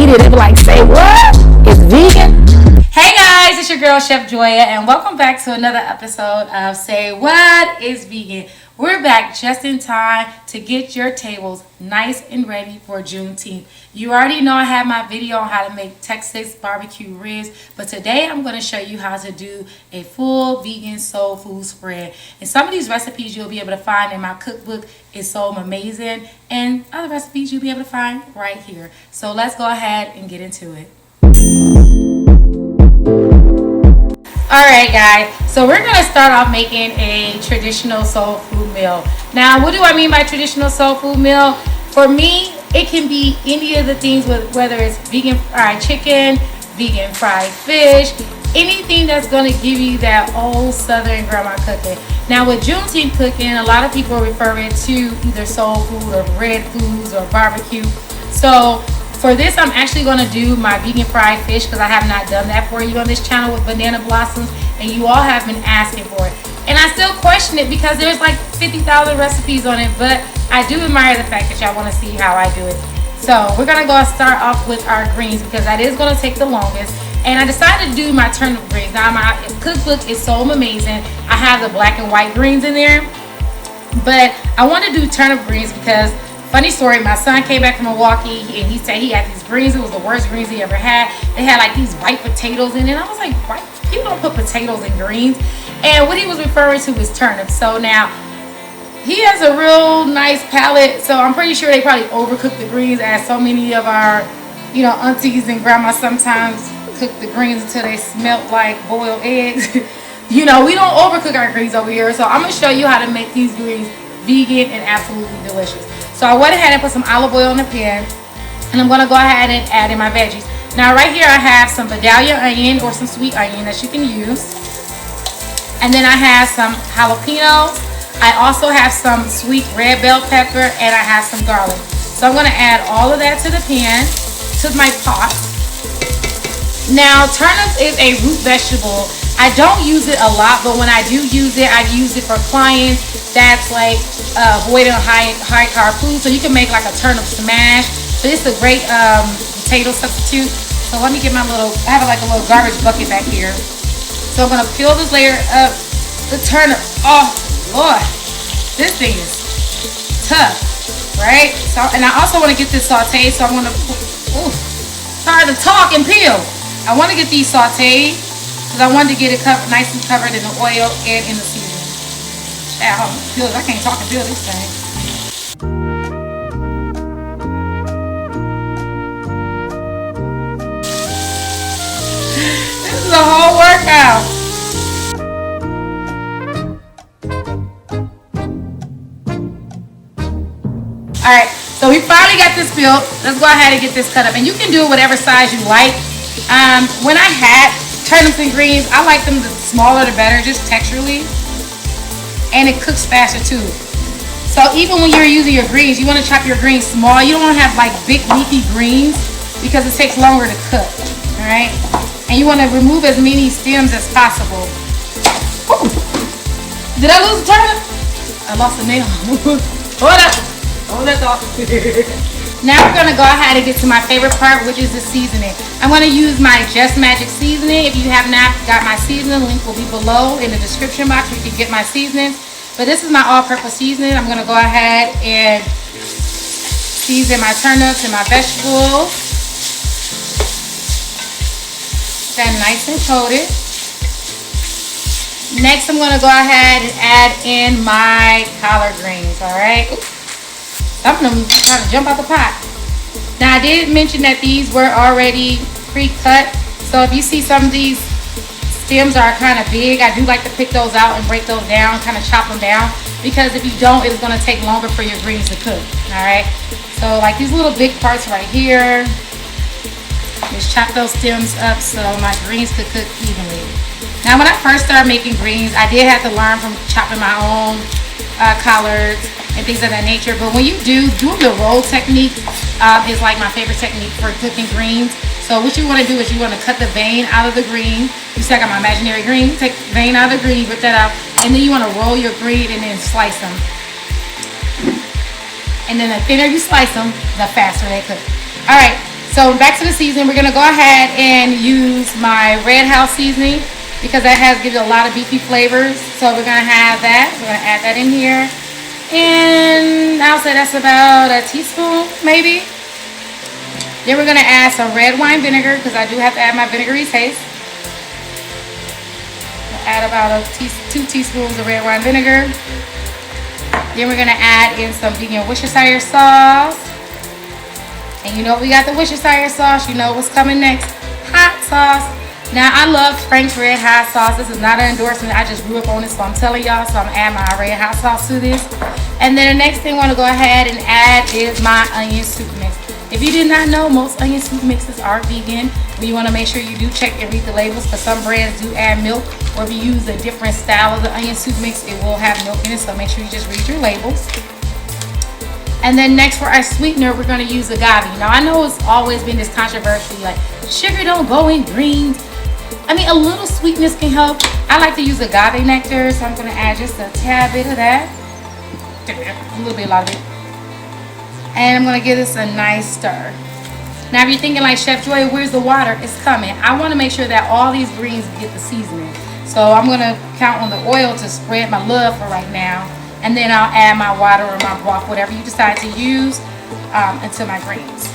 eat it, they be like, say what? It's vegan? Hey guys, it's your girl Chef Joya, and welcome back to another episode of Say What is Vegan. We're back just in time to get your tables nice and ready for Juneteenth. You already know I have my video on how to make Texas barbecue ribs, but today I'm going to show you how to do a full vegan soul food spread. And some of these recipes you'll be able to find in my cookbook, It's So Amazing, and other recipes you'll be able to find right here. So let's go ahead and get into it. Alright guys, so we're going to start off making a traditional soul food meal. Now, what do I mean by traditional soul food meal? For me, it can be any of the things, whether it's vegan fried chicken, vegan fried fish, anything that's going to give you that old southern grandma cooking. Now with Juneteenth cooking, a lot of people refer it to either soul food or red foods or barbecue. So for this, I'm actually going to do my vegan fried fish because I have not done that for you on this channel with banana blossoms, and you all have been asking for it. And I still question it because there's like 50,000 recipes on it, but I do admire the fact that y'all want to see how I do it. So we're going to go start off with our greens because that is going to take the longest. And I decided to do my turnip greens. Now my cookbook is so amazing. I have the black and white greens in there, but I want to do turnip greens because, funny story, my son came back from Milwaukee and he said he had these greens. It was the worst greens he ever had. They had like these white potatoes in it. I was like, white? People don't put potatoes in greens. And what he was referring to was turnips. So now he has a real nice palate. So I'm pretty sure they probably overcook the greens, as so many of our, aunties and grandmas sometimes cook the greens until they smelt like boiled eggs. We don't overcook our greens over here. So I'm going to show you how to make these greens vegan and absolutely delicious. So I went ahead and put some olive oil in the pan, and I'm going to go ahead and add in my veggies. Now right here I have some Vidalia onion or some sweet onion that you can use. And then I have some jalapenos. I also have some sweet red bell pepper, and I have some garlic. So I'm going to add all of that to the pan, to my pot. Now turnips is a root vegetable. I don't use it a lot, but when I do use it, I use it for clients that's like avoiding high carb food. So you can make like a turnip smash. So it's a great potato substitute. So let me get I have like a little garbage bucket back here. So I'm gonna peel this layer of the turnip. Oh Lord, this thing is tough, right? So, and I also want to get this sauteed. So I'm gonna, sorry to talk and peel. I want to get these sauteed because I wanted to get it nice and covered in the oil and in the seasoning. I can't talk and peel this thing. This is a whole workout. Alright, so we finally got this peeled. Let's go ahead and get this cut up. And you can do it whatever size you like. When I had turnips and greens, I like them the smaller the better, just texturally. And it cooks faster too. So even when you're using your greens, you want to chop your greens small. You don't want to have like big leafy greens because it takes longer to cook. Alright? And you want to remove as many stems as possible. Ooh. Did I lose a turnip? I lost a nail. Hold up. Hold that thought. Now we're going to go ahead and get to my favorite part, which is the seasoning. I'm going to use my Just Magic seasoning. If you have not got my seasoning, the link will be below in the description box where you can get my seasoning. But this is my all-purpose seasoning. I'm going to go ahead and season my turnips and my vegetables. That nice and coated. Next, I'm going to go ahead and add in my collard greens, all right? Some of them trying to jump out the pot. Now, I did mention that these were already pre-cut. So if you see some of these stems are kind of big, I do like to pick those out and break those down, kind of chop them down. Because if you don't, it's going to take longer for your greens to cook, all right? So like these little big parts right here, just chop those stems up so my greens could cook evenly. Now, when I first started making greens, I did have to learn from chopping my own collards and things of that nature. But when you doing the roll technique is like my favorite technique for cooking greens. So what you want to do is you want to cut the vein out of the green. You see I got my imaginary green. Take the vein out of the green, rip that out, and then you want to roll your green and then slice them. And then the thinner you slice them, the faster they cook. All right. So back to the seasoning. We're gonna go ahead and use my Red House seasoning because that gives you a lot of beefy flavors. So we're gonna have that. We're gonna add that in here. And I'll say that's about a teaspoon, maybe. Then we're gonna add some red wine vinegar because I do have to add my vinegary taste. Add about 2 teaspoons of red wine vinegar. Then we're gonna add in some vegan Worcestershire sauce. And you know we got the Worcestershire sauce. You know what's coming next? Hot sauce. Now I love Frank's Red Hot Sauce. This is not an endorsement. I just grew up on this, so I'm telling y'all. So I'm adding my red hot sauce to this. And then the next thing I want to go ahead and add is my onion soup mix. If you did not know, most onion soup mixes are vegan. But you want to make sure you do check and read the labels because some brands do add milk. Or if you use a different style of the onion soup mix, it will have milk in it. So make sure you just read your labels. And then next for our sweetener, we're going to use agave. Now I know it's always been this controversy, like sugar don't go in greens. I mean, a little sweetness can help. I like to use agave nectar, so I'm going to add just a tad bit of that. A little bit, a lot of it. And I'm going to give this a nice stir. Now if you're thinking like, Chef Joya, where's the water? It's coming. I want to make sure that all these greens get the seasoning. So I'm going to count on the oil to spread my love for right now. And then I'll add my water or my broth, whatever you decide to use, into my greens.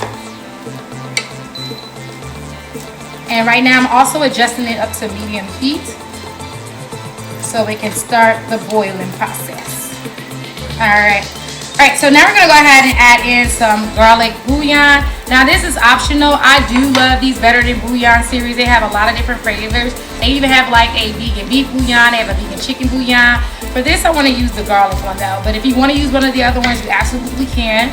And right now I'm also adjusting it up to medium heat so we can start the boiling process. Alright, so now we're going to go ahead and add in some garlic bouillon. Now this is optional. I do love these Better Than Bouillon series. They have a lot of different flavors. They even have like a vegan beef bouillon. They have a vegan chicken bouillon. For this I want to use the garlic one though. But if you want to use one of the other ones, you absolutely can.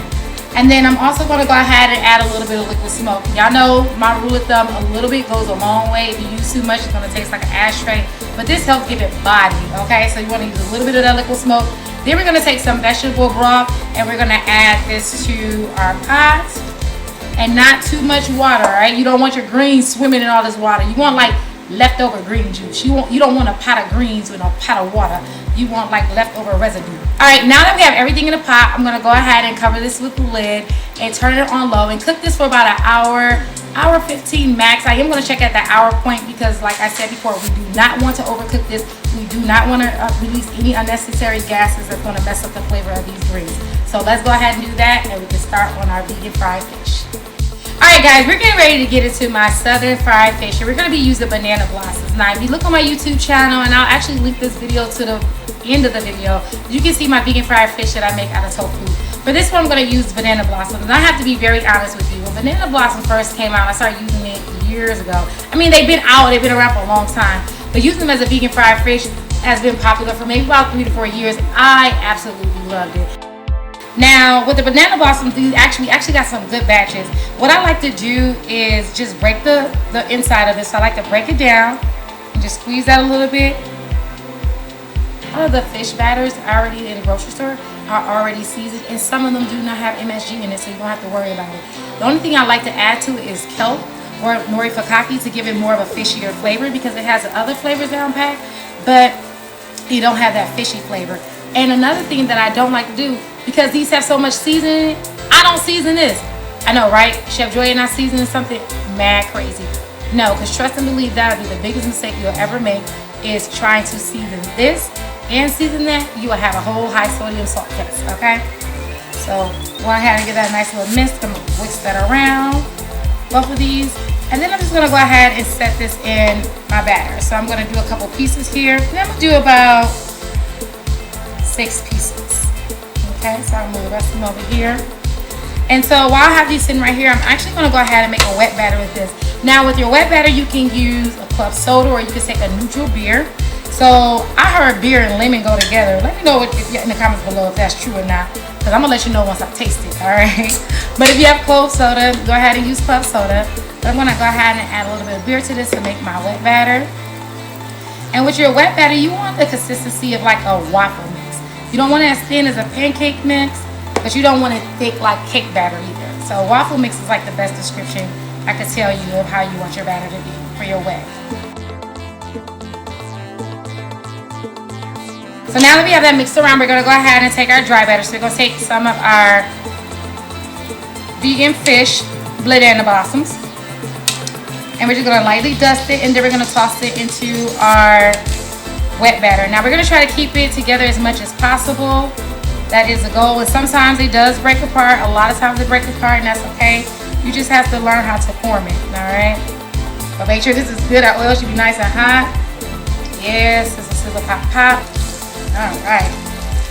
And then I'm also going to go ahead and add a little bit of liquid smoke. Y'all know my rule of thumb, a little bit goes a long way. If you use too much, it's going to taste like an ashtray. But this helps give it body, okay? So you want to use a little bit of that liquid smoke. Then we're going to take some vegetable broth and we're going to add this to our pot. And not too much water, right? You don't want your greens swimming in all this water. You want like leftover green juice. You don't want a pot of greens with a pot of water. You want like leftover residue. All right, now that we have everything in the pot, I'm gonna go ahead and cover this with the lid and turn it on low and cook this for about an hour 15 max. I am gonna check at the hour point because like I said before, we do not want to overcook this. We do not want to release any unnecessary gases that's gonna mess up the flavor of these greens. So let's go ahead and do that and we can start on our vegan fried fish. Alright guys, we're getting ready to get into my southern fried fish and we're going to be using banana blossoms. Now if you look on my YouTube channel, and I'll actually link this video to the end of the video, you can see my vegan fried fish that I make out of tofu. For this one I'm going to use banana blossoms, and I have to be very honest with you. When banana blossoms first came out, I started using it years ago. I mean, they've been out, they've been around for a long time, but using them as a vegan fried fish has been popular for maybe about 3 to 4 years. I absolutely loved it. Now with the banana blossoms, we actually got some good batches. What I like to do is just break the inside of this. So I like to break it down and just squeeze that a little bit. All of the fish batters already in the grocery store are already seasoned, and some of them do not have MSG in it, so you don't have to worry about it. The only thing I like to add to it is kelp or nori fakaki to give it more of a fishier flavor because it has other flavors down packed, but you don't have that fishy flavor. And another thing that I don't like to do, because these have so much seasoning, I don't season this. I know, right? Chef Joya not seasoning something mad crazy. No, because trust and believe that would be the biggest mistake you'll ever make is trying to season this and season that. You will have a whole high sodium salt test, okay? So go ahead and get that nice little mist. I'm going to whisk that around, both of these. And then I'm just going to go ahead and set this in my batter. So I'm going to do a couple pieces here. And I'm going to do about 6 pieces. Okay, so I'll move the rest of them over here. And so while I have these sitting right here, I'm actually going to go ahead and make a wet batter with this. Now with your wet batter, you can use a club soda or you can take a neutral beer. So I heard beer and lemon go together. Let me know in the comments below if that's true or not, because I'm going to let you know once I taste it, all right? But if you have club soda, go ahead and use club soda. But I'm going to go ahead and add a little bit of beer to this to make my wet batter. And with your wet batter, you want the consistency of like a waffle mix. You don't want it as thin as a pancake mix, but you don't want it thick like cake batter either. So waffle mix is like the best description I could tell you of how you want your batter to be for your wet. So now that we have that mixed around, we're going to go ahead and take our dry batter. So we're going to take some of our vegan fish banana blossoms. And we're just gonna lightly dust it, and then we're gonna toss it into our wet batter. Now we're gonna try to keep it together as much as possible. That is the goal. And sometimes it does break apart. A lot of times it breaks apart, and that's okay. You just have to learn how to form it, all right? But make sure this is good. Our oil should be nice and hot. Yes, this is sizzle pop pop. All right.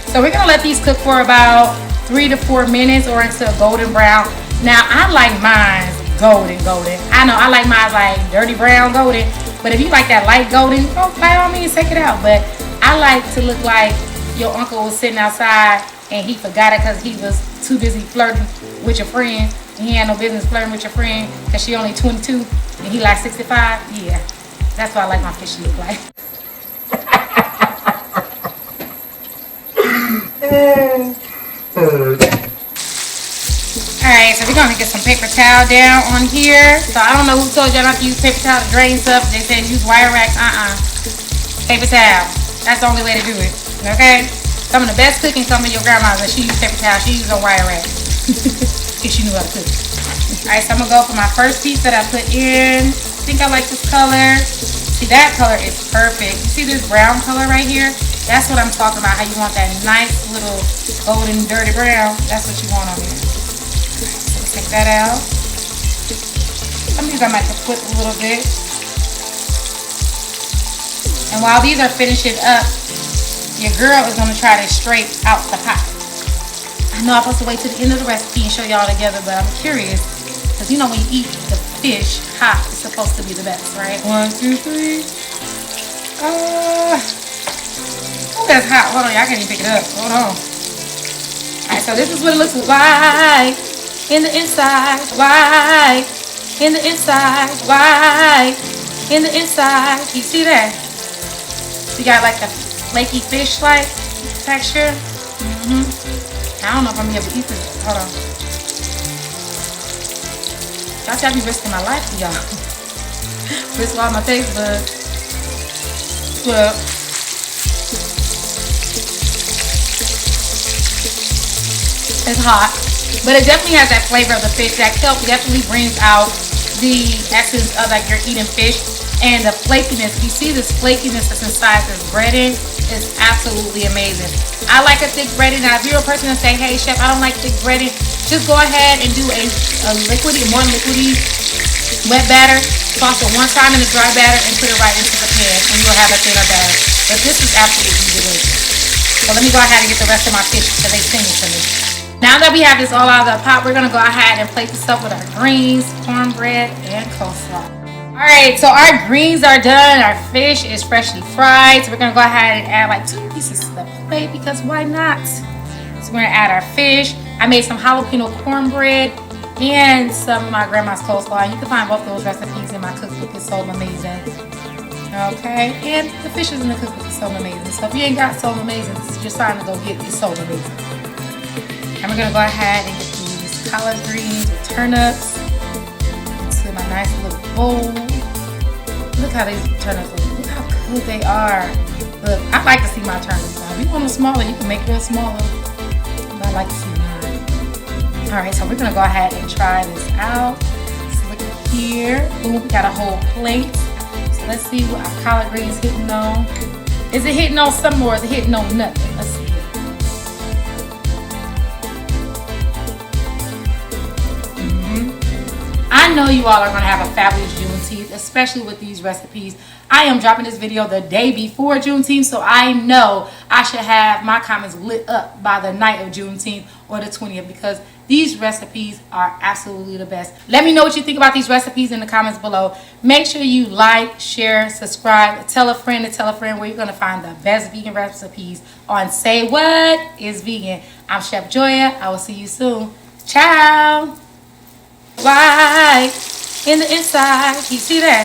So we're gonna let these cook for about 3 to 4 minutes or until golden brown. Now I like mine golden. I know I like mine like dirty brown golden, but if you like that light golden, oh, by all means take it out. But I like to look like your uncle was sitting outside and he forgot it because he was too busy flirting with your friend. He had no business flirting with your friend because she only 22 and he like 65. Yeah, that's what I like my fish to look like. Alright, so we're gonna get some paper towel down on here. So I don't know who told y'all not to use paper towel to drain stuff. They said use wire rack. Paper towel. That's the only way to do it. Okay? Some of the best cooking come from your grandma's, and she used paper towel. She used a wire rack. If she knew how to cook. Alright, so I'm gonna go for my first piece that I put in. I think I like this color. See, that color is perfect. You see this brown color right here? That's what I'm talking about. How you want that nice little golden dirty brown. That's what you want on here. So take that out. Some of these I might have put a little bit. And while these are finishing up, your girl is gonna try to straight out the pot. I know I'm supposed to wait till the end of the recipe and show y'all together, but I'm curious. Because you know when you eat the fish hot, it's supposed to be the best, right? 1, 2, 3. Oh, that's hot. Hold on, y'all can't even pick it up. Hold on. Alright, so this is what it looks like. In the inside, white. In the inside, white. In the inside. You see that? You got like the flaky fish-like texture. I don't know if I'm gonna be able to eat this. Hold on. That's how I be risking my life for y'all. Risk all my taste buds. But it's hot. But it definitely has that flavor of the fish. That kelp definitely brings out the essence of like you're eating fish. And the flakiness, you see this flakiness that's inside this breading is absolutely amazing. I like a thick breading. Now if you're a person that say, hey chef, I don't like thick breading, just go ahead and do a liquidy, more liquidy wet batter. Toss it one time in the dry batter and put it right into the pan and you'll have a thinner batter. But this is absolutely delicious. So let me go ahead and get the rest of my fish because they singing to me. Now that we have this all out of the pot, we're gonna go ahead and plate this up with our greens, cornbread, and coleslaw. Alright, so our greens are done. Our fish is freshly fried. So we're going to go ahead and add like 2 pieces to the plate because why not? So we're going to add our fish. I made some jalapeno cornbread and some of my grandma's coleslaw. You can find both those recipes in my cookbook. It's so amazing. Okay, and the fish is in the cookbook. It's so amazing. So if you ain't got so amazing, this is your sign to go get It's so amazing. And we're going to go ahead and get these collard greens with turnips into my nice little bowl. Look how these turnips look. Look how good they are. Look, I like to see my turnips now. If you want them smaller, you can make yours smaller. But I like to see mine. Alright, so we're going to go ahead and try this out. So look at here. Boom, we got a whole plate. So let's see what our collard greens hitting on. Is it hitting on something or is it hitting on nothing? Let's see. I know you all are going to have a fabulous Juneteenth, especially with these recipes. I am dropping this video the day before Juneteenth, so I know I should have my comments lit up by the night of Juneteenth or the 20th because these recipes are absolutely the best. Let me know what you think about these recipes in the comments below. Make sure you like, share, subscribe, tell a friend to tell a friend where you're going to find the best vegan recipes on Say What is Vegan. I'm Chef Joya. I will see you soon. Ciao. Why? In the inside. You see that?